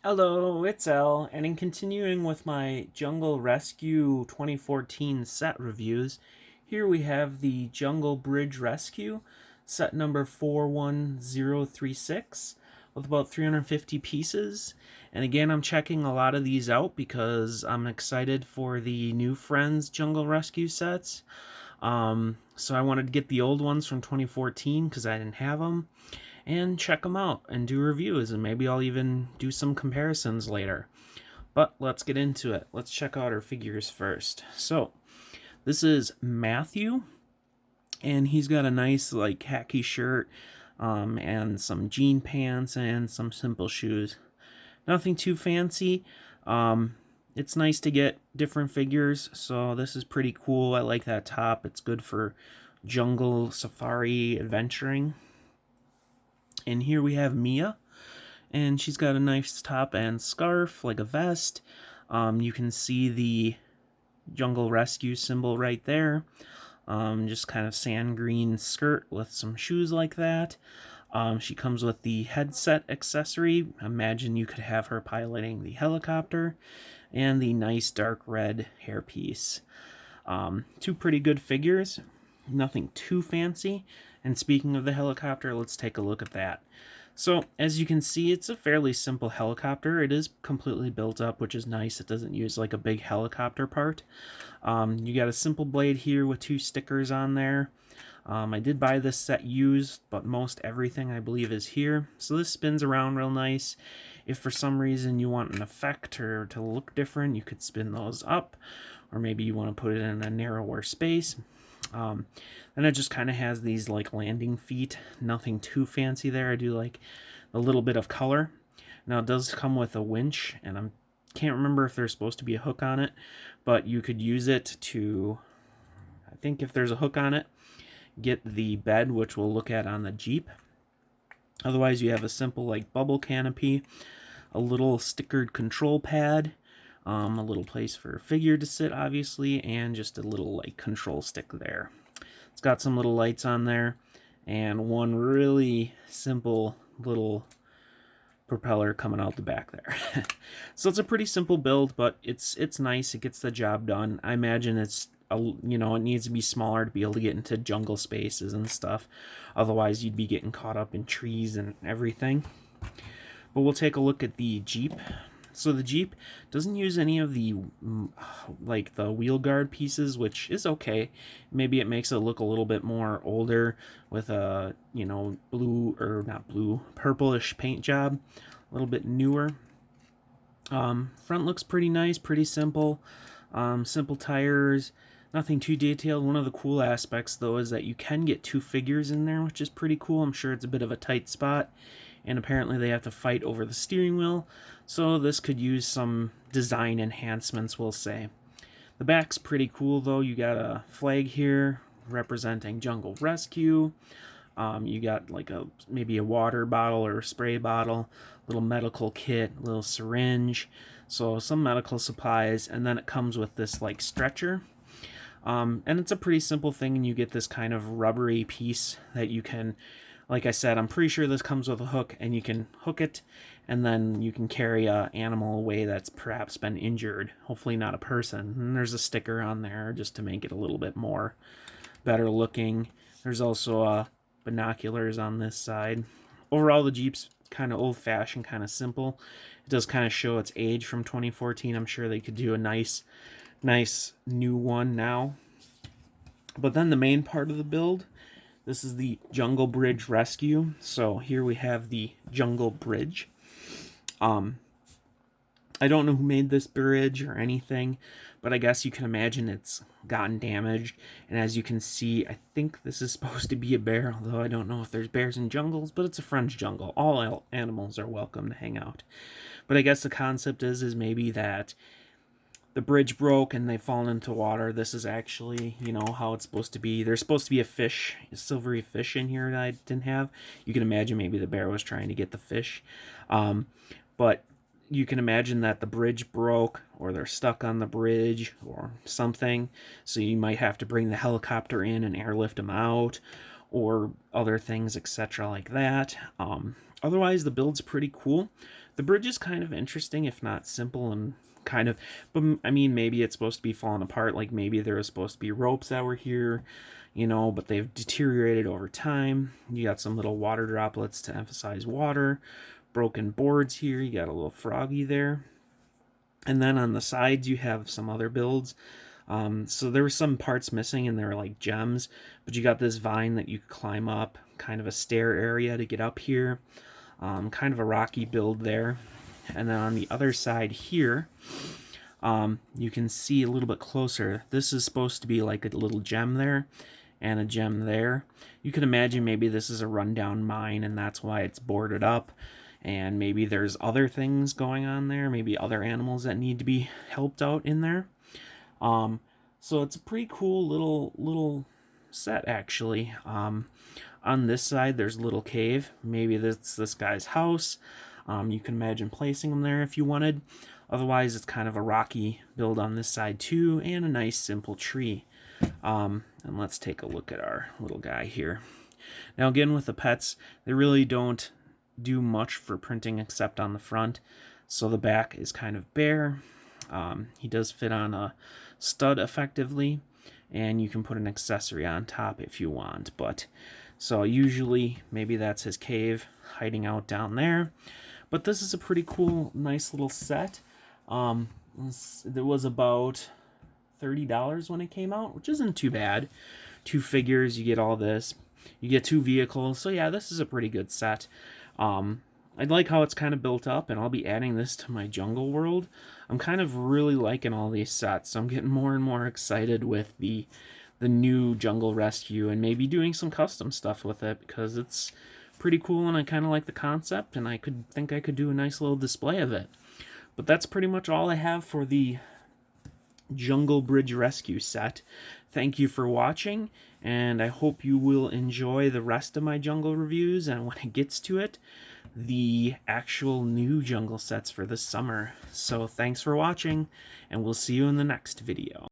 Hello, it's Elle, and in continuing with my Jungle Rescue 2014 set reviews, here we have the Jungle Bridge Rescue, set number 41036, with about 350 pieces. And again, I'm checking a lot of these out because I'm excited for the new Friends Jungle Rescue sets. So I wanted to get the old ones from 2014 because I didn't have them and check them out and do reviews, and maybe I'll even do some comparisons later. But let's get into it. Let's check out our figures first. So, this is Matthew, and he's got a nice, like, khaki shirt, and some jean pants, and some simple shoes. Nothing too fancy. It's nice to get different figures, so this is pretty cool. I like that top. It's good for jungle safari adventuring. And here we have Mia, and she's got a nice top and scarf, like a vest. You can see the Jungle Rescue symbol right there. Just kind of sand green skirt with some shoes like that. She comes with the headset accessory. Imagine you could have her piloting the helicopter, and the nice dark red hairpiece. Two pretty good figures, nothing too fancy. And speaking of the helicopter, let's take a look at that. So, as you can see, it's a fairly simple helicopter. It is completely built up, which is nice. It doesn't use like a big helicopter part. You got a simple blade here with two stickers on there. I did buy this set used, but most everything I believe is here. So this spins around real nice. If for some reason you want an effect or to look different, you could spin those up, or maybe you want to put it in a narrower space. Then it just kind of has these like landing feet, nothing too fancy there. I do like a little bit of color. Now it does come with a winch, and I can't remember if there's supposed to be a hook on it, but you could use it to, I think if there's a hook on it, get the bed, which we'll look at on the Jeep. Otherwise, you have a simple like bubble canopy, a little stickered control pad, a little place for a figure to sit, obviously, and just a little like control stick there. It's got some little lights on there, and one really simple little propeller coming out the back there. So it's a pretty simple build, but it's nice. It gets the job done. I imagine it's it needs to be smaller to be able to get into jungle spaces and stuff. Otherwise, you'd be getting caught up in trees and everything. But we'll take a look at the Jeep. So the Jeep doesn't use any of the like the wheel guard pieces, which is okay. Maybe it makes it look a little bit more older with a blue, or not blue, purplish paint job, a little bit newer. Front looks pretty nice, pretty simple. Simple tires, nothing too detailed. One of the cool aspects though is that you can get two figures in there, which is pretty cool. I'm sure it's a bit of a tight spot, and apparently they have to fight over the steering wheel, so this could use some design enhancements, we'll say. The back's pretty cool though. You got a flag here representing Jungle Rescue. You got like maybe a water bottle or a spray bottle, little medical kit, little syringe, so some medical supplies, and then it comes with this like stretcher. And it's a pretty simple thing, and you get this kind of rubbery piece that you can, like I said, I'm pretty sure this comes with a hook, and you can hook it, and then you can carry a animal away that's perhaps been injured. Hopefully not a person. And there's a sticker on there just to make it a little bit more better looking. There's also binoculars on this side. Overall, the Jeep's kind of old-fashioned, kind of simple. It does kind of show its age from 2014. I'm sure they could do a nice new one now. But then the main part of the build, this is the Jungle Bridge Rescue. So here we have the Jungle Bridge. I don't know who made this bridge or anything, but I guess you can imagine it's gotten damaged. And as you can see, I think this is supposed to be a bear, although I don't know if there's bears in jungles, but it's a French jungle. All animals are welcome to hang out. But I guess the concept is maybe that the bridge broke and they fall into water. This is actually, how it's supposed to be. There's supposed to be a silvery fish in here that I didn't have. You can imagine maybe the bear was trying to get the fish. But you can imagine that the bridge broke, or they're stuck on the bridge or something. So you might have to bring the helicopter in and airlift them out, or other things, etc. like that. Otherwise, the build's pretty cool. The bridge is kind of interesting, if not simple and kind of, but I mean, maybe it's supposed to be falling apart. Like maybe there was supposed to be ropes that were here, you know, but they've deteriorated over time. You got some little water droplets to emphasize water, broken boards here. You got a little froggy there. And then on the sides, you have some other builds. So there were some parts missing and they were like gems, but you got this vine that you climb up, kind of a stair area to get up here. Kind of a rocky build there. And then on the other side here, you can see a little bit closer. This is supposed to be like a little gem there and a gem there. You can imagine maybe this is a rundown mine and that's why it's boarded up. And maybe there's other things going on there, maybe other animals that need to be helped out in there. So it's a pretty cool little set actually. On this side, there's a little cave. Maybe that's this guy's house. You can imagine placing him there if you wanted. Otherwise, it's kind of a rocky build on this side too, and a nice simple tree. And let's take a look at our little guy here. Now again, with the pets, they really don't do much for printing except on the front. So the back is kind of bare. He does fit on a stud effectively, and you can put an accessory on top if you want. But so usually maybe that's his cave hiding out down there. But this is a pretty cool, nice little set. It was about $30 when it came out, which isn't too bad. 2 figures, you get all this. You get 2 vehicles. So yeah, this is a pretty good set. I like how it's kind of built up, and I'll be adding this to my jungle world. I'm kind of really liking all these sets. I'm getting more and more excited with the new Jungle Rescue and maybe doing some custom stuff with it because it's pretty cool and I kind of like the concept, and I think I could do a nice little display of it. But that's pretty much all I have for the Jungle Bridge Rescue set. Thank you for watching, and I hope you will enjoy the rest of my jungle reviews, and when it gets to it, the actual new jungle sets for this summer. So thanks for watching, and we'll see you in the next video.